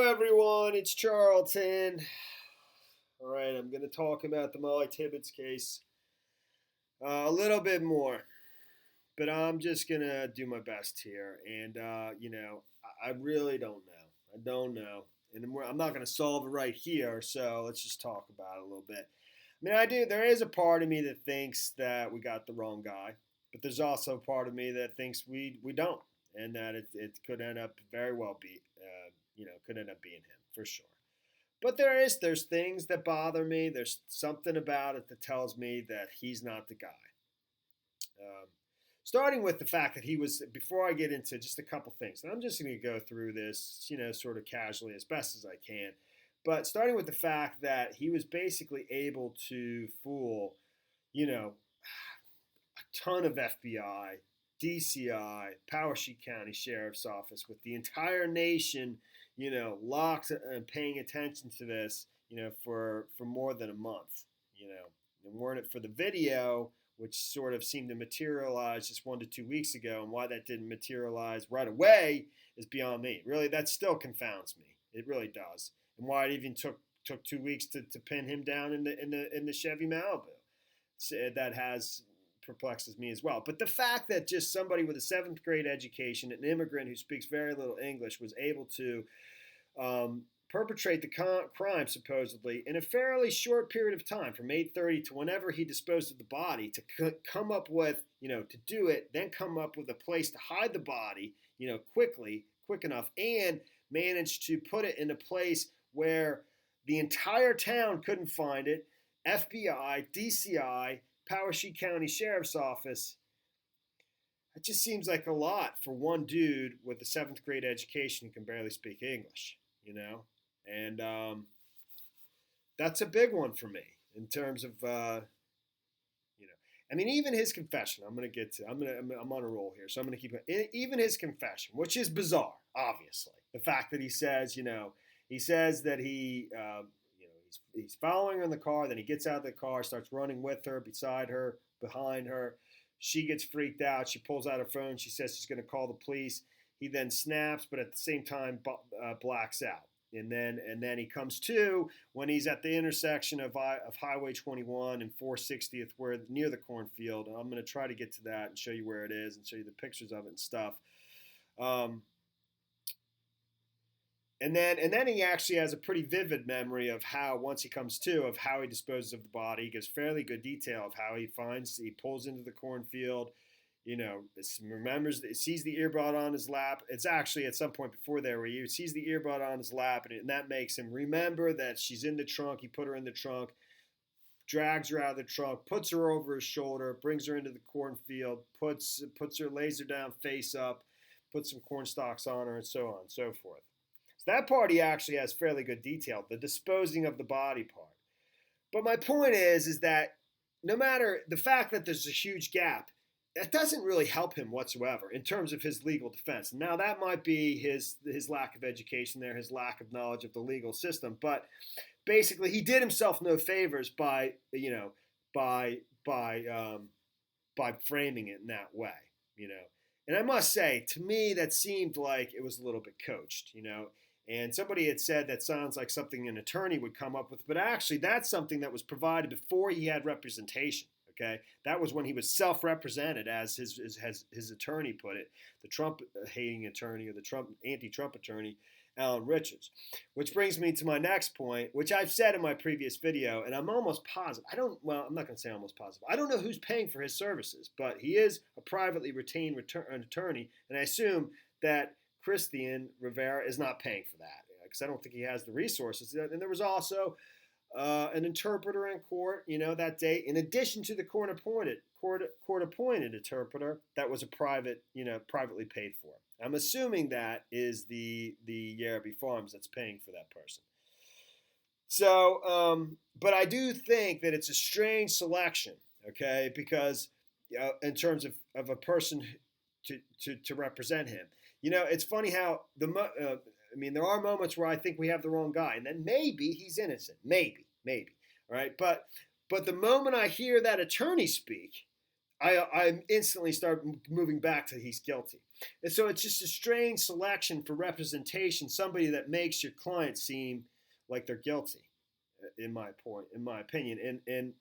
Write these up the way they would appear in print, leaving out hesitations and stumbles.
everyone, it's Charlton. All right, I'm going to talk about the Mollie Tibbetts case a little bit more, but I'm just going to do my best here. And, I really don't know. I don't know. And I'm not going to solve it right here, so let's just talk about it a little bit. I mean, there is a part of me that thinks that we got the wrong guy, but there's also a part of me that thinks we don't, and that it could end up very well could end up being him for sure. But there's things that bother me. There's something about it that tells me that he's not the guy. Um, Starting with the fact that he was, before I get into just a couple things, and I'm just going to go through this, sort of casually as best as I can. But starting with the fact that he was basically able to fool, a ton of FBI, DCI, Powashik County Sheriff's Office, with the entire nation, locked and paying attention to this, for more than a month, and weren't it for the video, which sort of seemed to materialize just 1 to 2 weeks ago, and why that didn't materialize right away is beyond me. Really, that still confounds me. It really does, and why it even took 2 weeks to pin him down in the Chevy Malibu. So that perplexes me as well. But the fact that just somebody with a 7th grade education, an immigrant who speaks very little English, was able to perpetrate the crime supposedly in a fairly short period of time, from 8:30 to whenever he disposed of the body, to come up with, to do it, then come up with a place to hide the body, quick enough, and managed to put it in a place where the entire town couldn't find it. FBI, DCI, Powashik County Sheriff's Office. It just seems like a lot for one dude with a 7th grade education who can barely speak English, and that's a big one for me in terms of, I mean, even his confession. I'm on a roll here, so I'm gonna keep it. Even his confession, which is bizarre, obviously, the fact that he says, he says that he's following her in the car. Then he gets out of the car, starts running with her, beside her, behind her. She gets freaked out. She pulls out her phone. She says she's going to call the police. He then snaps, but at the same time blacks out. And then he comes to when he's at the intersection of Highway 21 and 460th, where near the cornfield. I'm going to try to get to that and show you where it is and show you the pictures of it and stuff. And then he actually has a pretty vivid memory of how, once he comes to, of how he disposes of the body. He gives fairly good detail of how he pulls into the cornfield, sees the earbud on his lap. It's actually at some point before there where he sees the earbud on his lap, and that makes him remember that she's in the trunk. He put her in the trunk, drags her out of the trunk, puts her over his shoulder, brings her into the cornfield, lays her down face up, puts some corn stalks on her, and so on and so forth. That part he actually has fairly good detail, the disposing of the body part. But my point is that no matter the fact that there's a huge gap, that doesn't really help him whatsoever in terms of his legal defense. Now, that might be his lack of education there, his lack of knowledge of the legal system. But basically, he did himself no favors by framing it in that way, And I must say, to me, that seemed like it was a little bit coached, And somebody had said that sounds like something an attorney would come up with, but actually that's something that was provided before he had representation. Okay, that was when he was self-represented, as his attorney put it, the Trump-hating attorney, or the anti-Trump attorney, Alan Richards. Which brings me to my next point, which I've said in my previous video, and I'm almost positive. I'm not going to say almost positive. I don't know who's paying for his services, but he is a privately retained attorney, and I assume that Cristhian Rivera is not paying for that, because I don't think he has the resources. And there was also an interpreter in court, that day, in addition to the court-appointed interpreter that was privately paid for. I'm assuming that is the Yarrabee Farms that's paying for that person. So, but I do think that it's a strange selection, okay, because in terms of a person to represent him. It's funny how there are moments where I think we have the wrong guy, and then maybe he's innocent, maybe, all right. But the moment I hear that attorney speak, I instantly start moving back to he's guilty. And so it's just a strange selection for representation, somebody that makes your client seem like they're guilty, in my opinion. And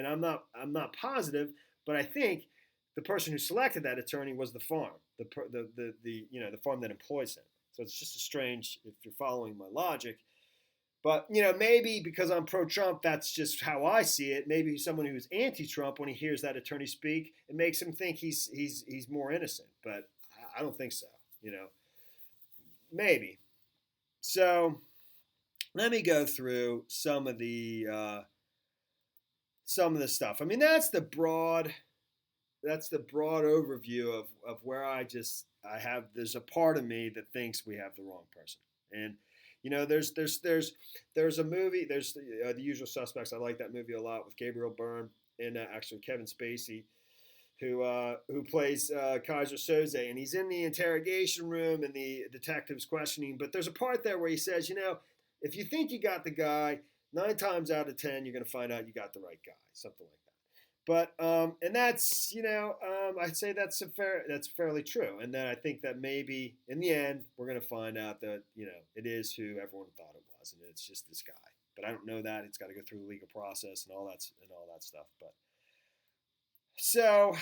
I'm not positive, but I think the person who selected that attorney was the farm, the farm that employs him. So it's just a strange, if you're following my logic. But maybe because I'm pro-Trump, that's just how I see it. Maybe someone who's anti-Trump, when he hears that attorney speak, it makes him think he's more innocent. But I don't think so. Maybe. So let me go through some of the stuff. I mean, that's the broad overview of where there's a part of me that thinks we have the wrong person. And there's a movie, there's The Usual Suspects. I like that movie a lot, with Gabriel Byrne and actually Kevin Spacey, who plays Kaiser Soze, and he's in the interrogation room and the detective's questioning. But there's a part there where he says, if you think you got the guy, 9 times out of 10 you're going to find out you got the right guy, something like that. But and that's I'd say that's fairly true, and then I think that maybe in the end we're going to find out that it is who everyone thought it was, and it's just this guy. But I don't know that. It's got to go through the legal process and all that stuff. But so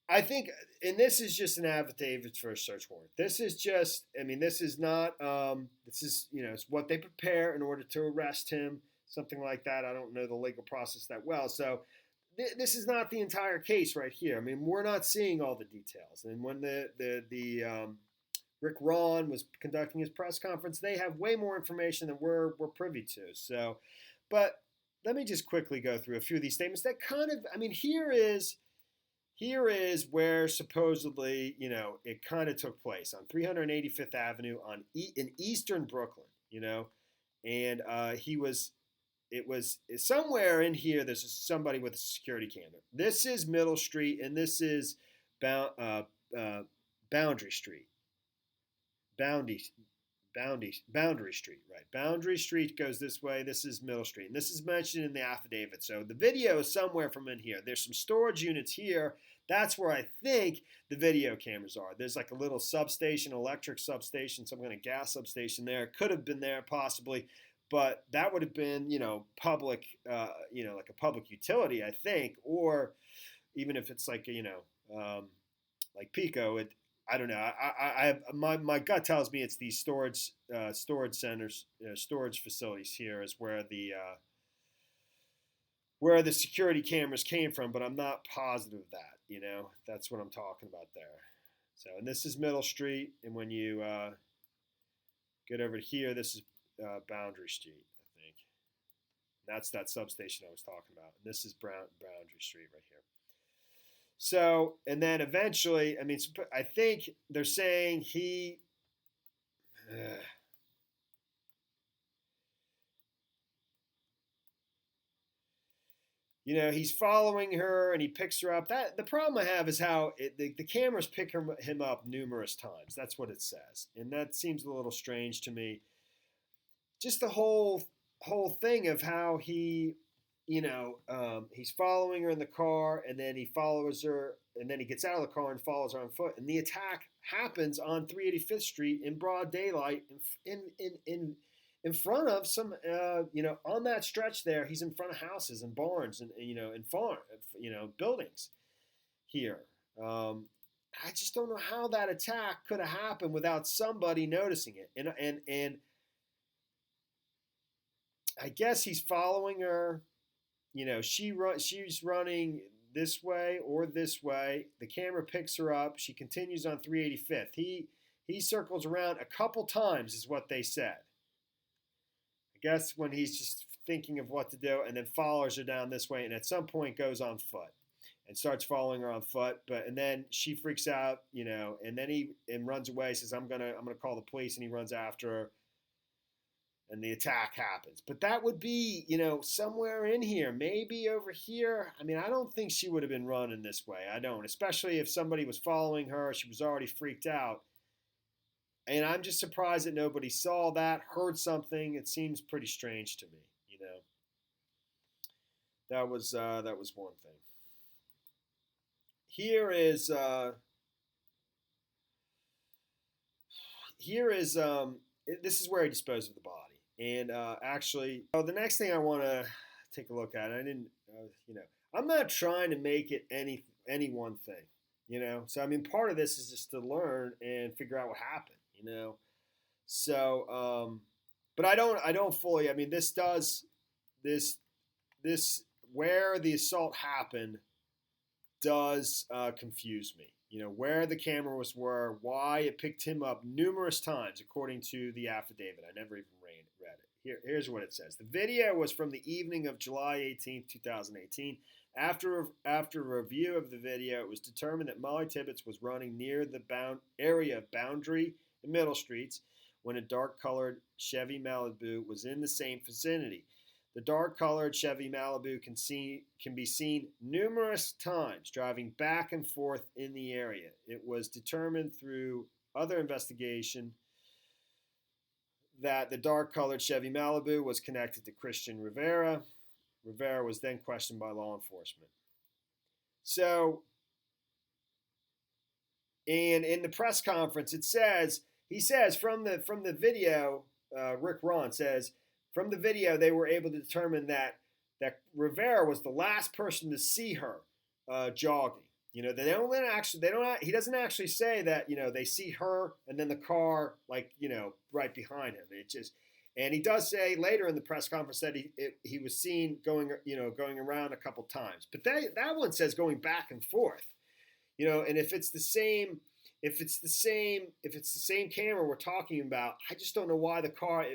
I think, and this is just an affidavit for a search warrant. This is just, this is not, it's what they prepare in order to arrest him, something like that. I don't know the legal process that well. So this is not the entire case right here. We're not seeing all the details. And when the Rick Ron was conducting his press conference, they have way more information than we're privy to. So, but let me just quickly go through a few of these statements that kind of, here is where supposedly, it kind of took place on 385th Avenue in eastern Brooklyn, and it was somewhere in here. There's somebody with a security camera. This is Middle Street, and this is Boundary Street. Boundary Street, right? Boundary Street goes this way. This is Middle Street, and this is mentioned in the affidavit. So the video is somewhere from in here. There's some storage units here. That's where I think the video cameras are. There's like a little substation, electric substation, some kind of gas substation there. Could have been there possibly, but that would have been, public, like a public utility, I think, or even if it's like, like Pico, I don't know. My gut tells me it's these storage centers, storage facilities here is where the security cameras came from, but I'm not positive of that. That's what I'm talking about there. So, and this is Middle Street, and when you get over here, this is Boundary Street, I think. That's that substation I was talking about. And this is Boundary Street right here. So, and then eventually, I think they're saying he, he's following her and he picks her up. The problem I have is how the cameras pick him up numerous times. That's what it says, and that seems a little strange to me. Just the whole thing of how he, he's following her in the car, and then he follows her, and then he gets out of the car and follows her on foot. And the attack happens on 385th Street in broad daylight, in front of some, on that stretch there. He's in front of houses and barns and and farm, buildings here. I just don't know how that attack could have happened without somebody noticing it. And I guess he's following her. She's running this way or this way. The camera picks her up. She continues on 385th. He circles around a couple times, is what they said. I guess when he's just thinking of what to do, and then follows her down this way, and at some point goes on foot and starts following her on foot. And then she freaks out, and then he runs away. Says, "I'm gonna call the police," and he runs after her. And the attack happens. But that would be, somewhere in here, maybe over here. I don't think she would have been running this way. I don't, especially if somebody was following her. She was already freaked out. And I'm just surprised that nobody saw that, heard something. It seems pretty strange to me, That was one thing. here is this is where he disposed of the body. And actually, the next thing I want to take a look at, I didn't, I'm not trying to make it any one thing, So I mean, part of this is just to learn and figure out what happened. So, but I don't fully. I mean, this where the assault happened does confuse me. Where the cameras were, why it picked him up numerous times, according to the affidavit. I never even read it. Here's what it says. The video was from the evening of July 18th, 2018. After a review of the video, it was determined that Mollie Tibbetts was running near the area of Boundary and Middle Streets when a dark-colored Chevy Malibu was in the same vicinity. The dark-colored Chevy Malibu can be seen numerous times driving back and forth in the area. It was determined through other investigation that the dark-colored Chevy Malibu was connected to Cristhian Rivera. Rivera was then questioned by law enforcement. So, and in the press conference, he says from the video, Rick Ron says, from the video, they were able to determine that Rivera was the last person to see her jogging. He doesn't actually say that, they see her and then the car, right behind him. And he does say later in the press conference that he was seen going around a couple times. But that one says going back and forth, and if it's the same camera we're talking about, I just don't know why the car.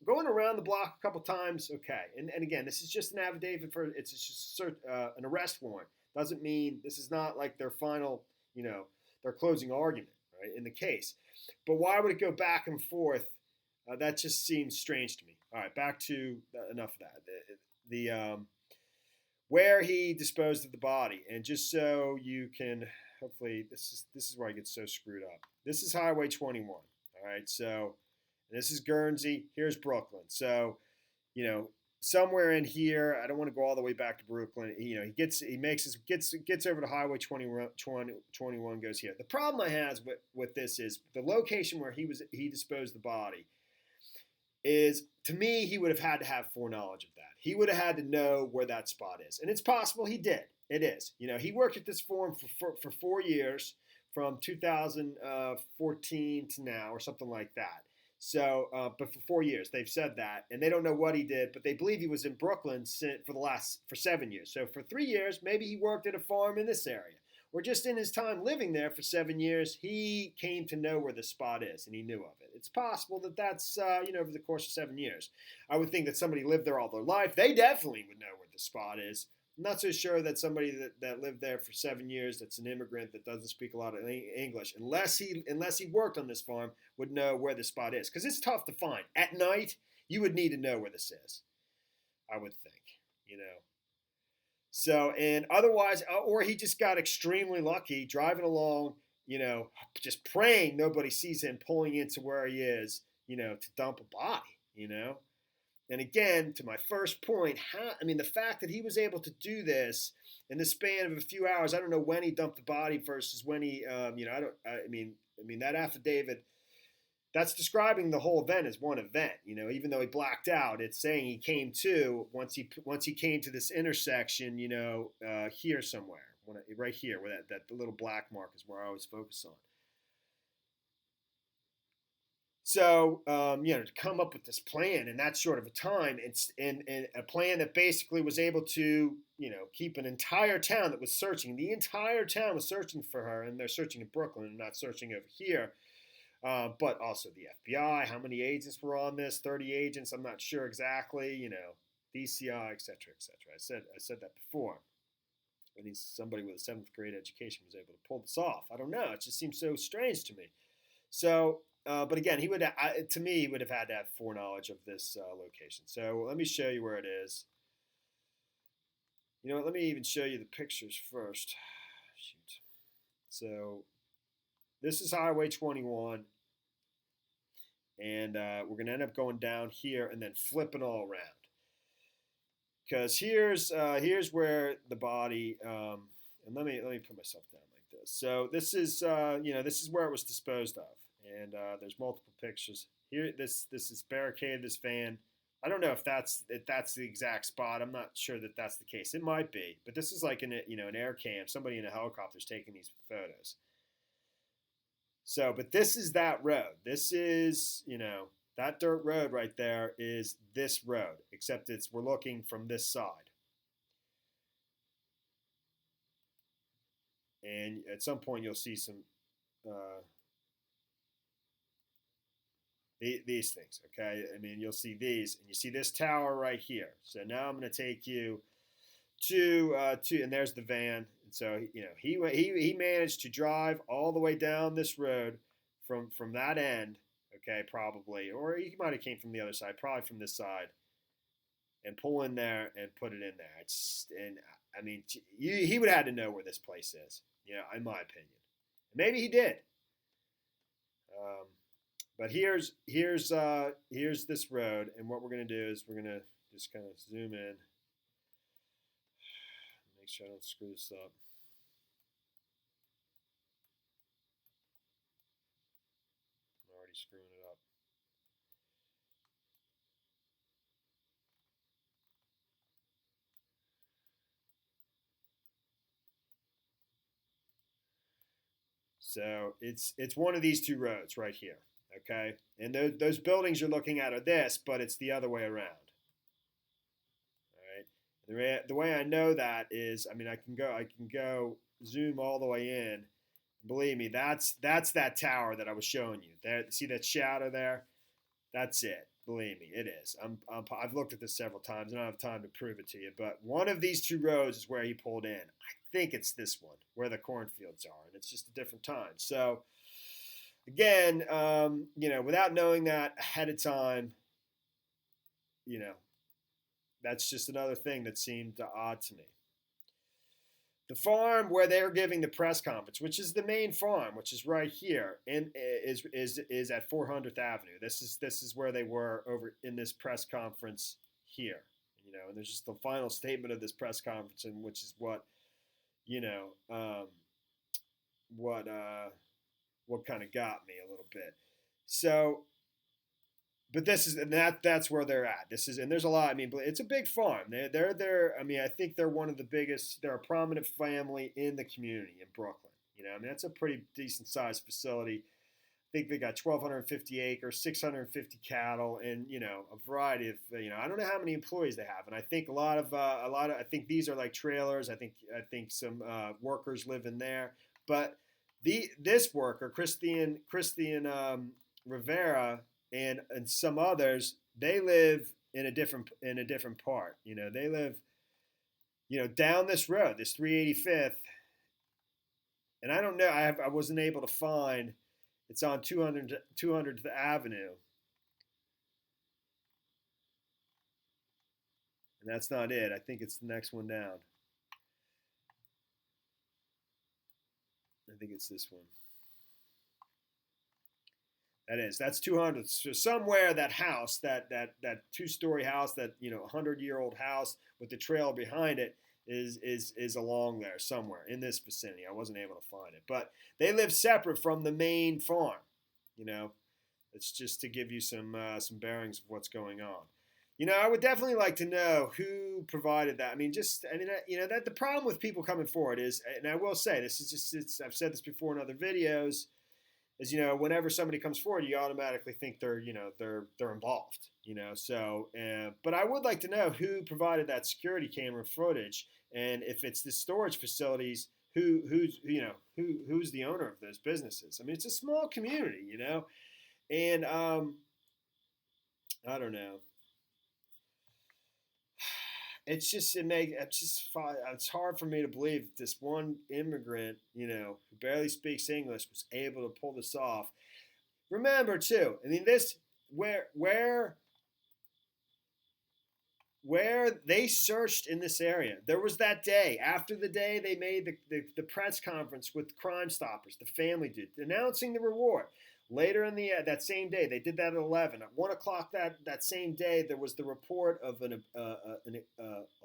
Going around the block a couple times, okay. And again, this is just an affidavit it's just an arrest warrant. Doesn't mean this is not like their final, their closing argument, right, in the case. But why would it go back and forth? That just seems strange to me. All right, back to enough of that. The where he disposed of the body, and just so you can. Hopefully, this is where I get so screwed up. This is Highway 21. All right, so this is Guernsey. Here's Brooklyn. So, somewhere in here, I don't want to go all the way back to Brooklyn. He gets over to Highway 21, goes here. The problem I have with this is the location where he disposed the body. Is, to me, he would have had to have foreknowledge of that. He would have had to know where that spot is, and it's possible he did. It is. He worked at this farm for 4 years, from 2014 to now, or something like that. So, but for 4 years, they've said that, and they don't know what he did, but they believe he was in Brooklyn for 7 years. So for 3 years, maybe he worked at a farm in this area, or just in his time living there for 7 years, he came to know where the spot is, and he knew of it. It's possible that that's over the course of 7 years. I would think that somebody lived there all their life. They definitely would know where the spot is. I'm not so sure that somebody that lived there for 7 years, that's an immigrant that doesn't speak a lot of English, unless he worked on this farm, would know where the spot is. Because it's tough to find. At night, you would need to know where this is, I would think, So, and otherwise, or he just got extremely lucky driving along, just praying nobody sees him pulling into where he is, to dump a body, And again, to my first point, the fact that he was able to do this in the span of a few hours, I don't know when he dumped the body versus when he, that affidavit, that's describing the whole event as one event. Even though he blacked out, it's saying he came to once he came to this intersection, here somewhere, right here, where that little black mark is where I always focus on. So, to come up with this plan in that short of a time, and a plan that basically was able to, keep an entire town that was searching. The entire town was searching for her, and they're searching in Brooklyn and not searching over here. But also the FBI, how many agents were on this? 30 agents, I'm not sure exactly, DCI, et cetera, et cetera. I said that before. And somebody with a 7th grade education was able to pull this off. I don't know. It just seems so strange to me. So, but again, he would have had to have foreknowledge of this location. So let me show you where it is. Let me even show you the pictures first. Shoot. So this is Highway 21. And we're going to end up going down here and then flipping all around. Because here's where the body, and let me put myself down like this. So this is this is where it was disposed of, and there's multiple pictures here. This is barricaded. This van. I don't know if that's the exact spot. I'm not sure that that's the case. It might be, but this is like an air cam. Somebody in a helicopter is taking these photos. So, but this is that road. This is that dirt road right there is this road, except we're looking from this side. And at some point you'll see some these things, okay? I mean, you'll see these, and you see this tower right here. So now I'm going to take you to and there's the van. And so he managed to drive all the way down this road from that end, okay, probably, or he might have came from the other side, probably from this side, and pull in there and put it in there. And I mean, he would have had to know where this place is, in my opinion. Maybe he did. But here's this road, and what we're going to do is we're going to just kind of zoom in. Make sure I don't screw this up. I'm already screwing it up. So it's one of these two roads right here, okay? And those buildings you're looking at are this, but it's the other way around. All right. The way I know that is, I mean, I can go zoom all the way in. Believe me, that's that tower that I was showing you. There, see that shadow there? That's it. Believe me, it is. I've looked at this several times. I don't have time to prove it to you, but one of these two roads is where he pulled in. I think it's this one where the cornfields are, and it's just a different time. So, again, without knowing that ahead of time, that's just another thing that seemed odd to me. The farm where they're giving the press conference, which is the main farm, which is right here, and is at 400th Avenue. This is where they were over in this press conference here, and there's just the final statement of this press conference, and which is what kind of got me a little bit. So. But that's where they're at. And there's a lot. I mean, it's a big farm. They're. I mean, I think they're one of the biggest. They're a prominent family in the community in Brooklyn. I mean, that's a pretty decent sized facility. I think they got 1,250 acres, 650 cattle, and a variety of. I don't know how many employees they have, and I think a lot of. I think these are like trailers. I think some workers live in there, but this worker, Cristhian Rivera. And some others, they live in a different part. They live, down this road, this 385th. And I don't know. I wasn't able to find. It's on 200th Avenue, and that's not it. I think it's the next one down. I think it's this one. That's 200th. So somewhere that house, that two-story house, that 100-year-old house with the trail behind it is along there somewhere in this vicinity. I wasn't able to find it, but they live separate from the main farm. It's just to give you some bearings of what's going on. I would definitely like to know who provided that. That the problem with people coming forward is, and I will say this is just I've said this before in other videos. Is whenever somebody comes forward, you automatically think they're involved. So but I would like to know who provided that security camera footage, and if it's the storage facilities, who's the owner of those businesses. I mean, it's a small community, and I don't know. It's hard for me to believe that this one immigrant, who barely speaks English, was able to pull this off. Remember too, I mean, this where they searched in this area. There was that day after the day they made the press conference with Crime Stoppers, the family did, announcing the reward. Later in that same day, they did that at 11. At 1 o'clock that same day, there was the report of a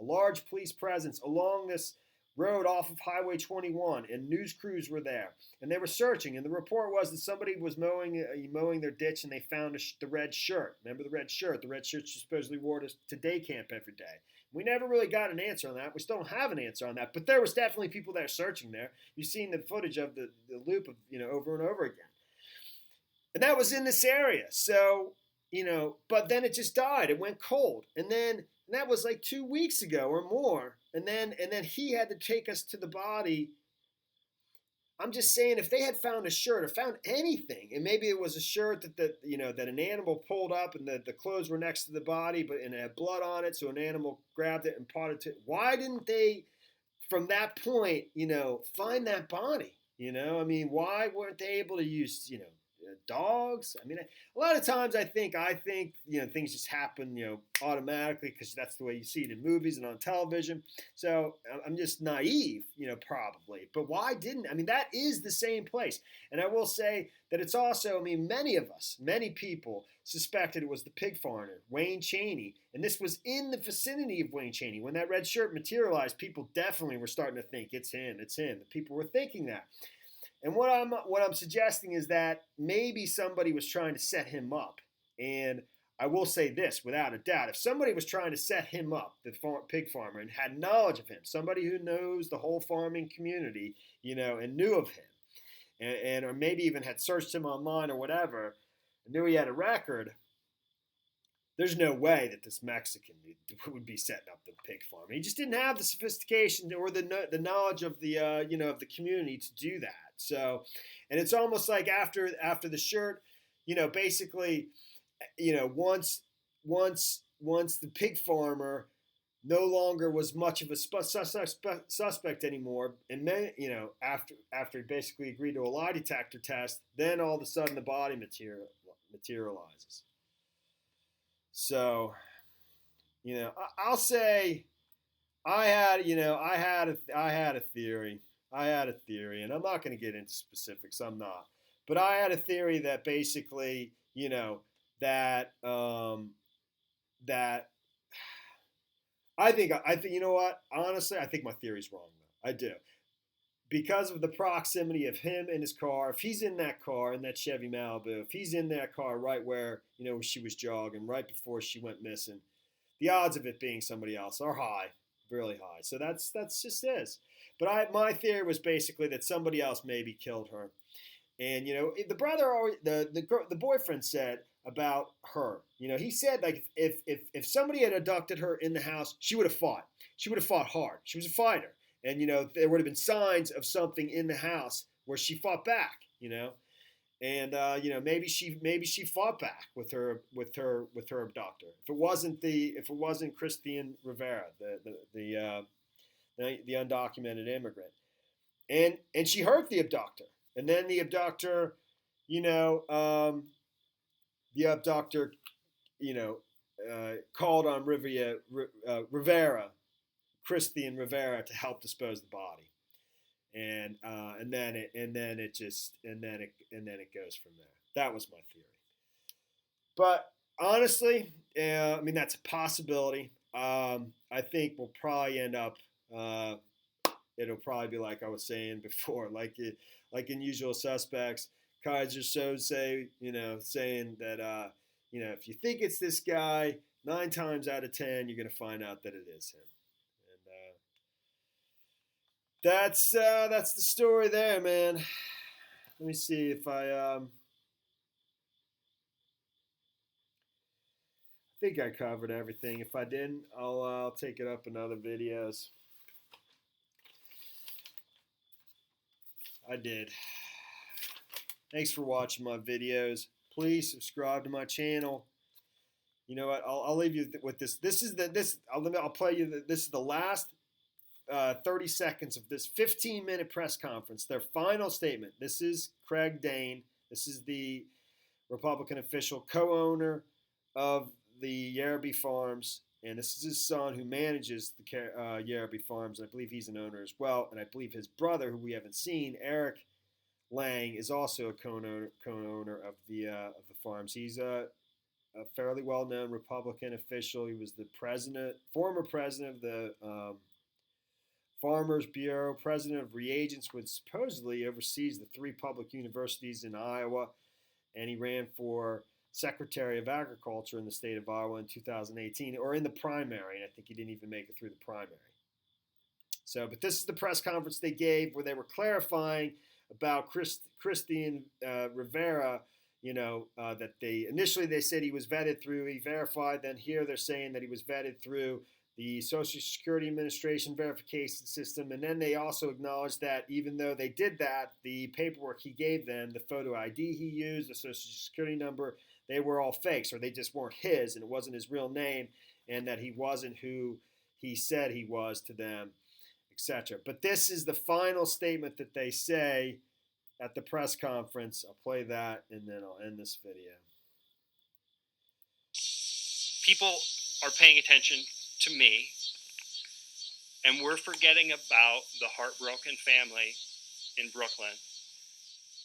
large police presence along this road off of Highway 21, and news crews were there, and they were searching. And the report was that somebody was mowing their ditch, and they found the red shirt. Remember the red shirt? The red shirt she supposedly wore to day camp every day. We never really got an answer on that. We still don't have an answer on that. But there was definitely people there searching there. You've seen the footage of the loop of over and over again, and that was in this area. So but then it just died. It went cold, and that was like 2 weeks ago or more. And then he had to take us to the body. I'm just saying, if they had found a shirt or found anything, and maybe it was a shirt that an animal pulled up, and the clothes were next to the body, and it had blood on it, so an animal grabbed it and potted it. Why didn't they, from that point, find that body? I mean, why weren't they able to use, dogs? I mean, a lot of times I think things just happen, automatically, because that's the way you see it in movies and on television. So I'm just naive, probably. But why didn't? I mean, that is the same place. And I will say that it's also, I mean, many people suspected it was the pig farmer, Wayne Chaney. And this was in the vicinity of Wayne Chaney. When that red shirt materialized, people definitely were starting to think it's him. The people were thinking that. And what I'm suggesting is that maybe somebody was trying to set him up. And I will say this, without a doubt, if somebody was trying to set him up, the pig farmer, and had knowledge of him, somebody who knows the whole farming community, and knew of him, and or maybe even had searched him online or whatever, and knew he had a record, there's no way that this Mexican would be setting up the pig farm. He just didn't have the sophistication or the knowledge of the of the community to do that. So, and it's almost like after the shirt, basically, once the pig farmer no longer was much of a suspect anymore, and then after he basically agreed to a lie detector test, then all of a sudden the body materializes. So, I'll say I had a theory. And I'm not going to get into specifics. I'm not, but I had a theory that basically, that that I think you know what? Honestly, I think my theory's wrong though. I do. Because of the proximity of him and his car, if he's in that car, in that Chevy Malibu, if he's in that car right where, she was jogging, right before she went missing, the odds of it being somebody else are high, really high. So that's just this. But my theory was basically that somebody else maybe killed her. And, the brother, the boyfriend said about her, he said, like, if somebody had abducted her in the house, she would have fought. She would have fought hard. She was a fighter. And, there would have been signs of something in the house where she fought back, and, maybe she fought back with her abductor. If it wasn't Cristhian Rivera, the undocumented immigrant, and she hurt the abductor, and then the abductor, called on Rivera, Cristhian Rivera, to help dispose of the body, and then it goes from there. That was my theory. But honestly, I mean, that's a possibility. I think we'll probably end up. It'll probably be like I was saying before, like in Usual Suspects. Kaiser Soze saying that if you think it's this guy, 9 times out of 10 you're gonna find out that it is him. That's the story there, man. Let me see if I think I covered everything. If I didn't, I'll take it up in other videos. I did. Thanks for watching my videos. Please subscribe to my channel. You know what? I'll leave you with this. I'll play you. This is the last 30 seconds of this 15-minute press conference, their final statement. This is Craig Dane. This is the Republican official, co-owner of the Yarrabee Farms, and this is his son who manages the Yarrabee Farms. And I believe he's an owner as well, and I believe his brother, who we haven't seen, Eric Lang, is also a co-owner of the farms. He's a fairly well-known Republican official. He was the former president of the Farmers Bureau, president of reagents, which supposedly oversees the 3 public universities in Iowa, and he ran for Secretary of Agriculture in the state of Iowa in 2018, or in the primary, and I think he didn't even make it through the primary. So, but this is the press conference they gave where they were clarifying about Cristhian Rivera. That initially they said he was vetted through E-Verify. Then here they're saying that he was vetted through the Social Security Administration verification system. And then they also acknowledged that even though they did that, the paperwork he gave them, the photo ID he used, the Social Security number, they were all fakes, or they just weren't his, and it wasn't his real name, and that he wasn't who he said he was to them, etc. But this is the final statement that they say at the press conference. I'll play that and then I'll end this video. People are paying attention to me, and we're forgetting about the heartbroken family in Brooklyn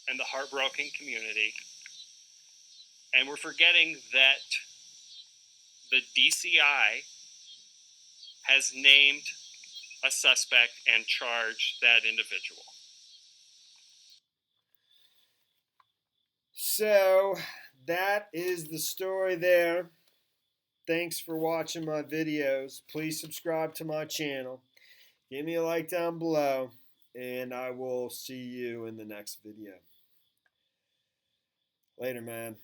and the heartbroken community. And we're forgetting that the DCI has named a suspect and charged that individual. So that is the story there. Thanks for watching my videos. Please subscribe to my channel. Give me a like down below, and I will see you in the next video. Later, man.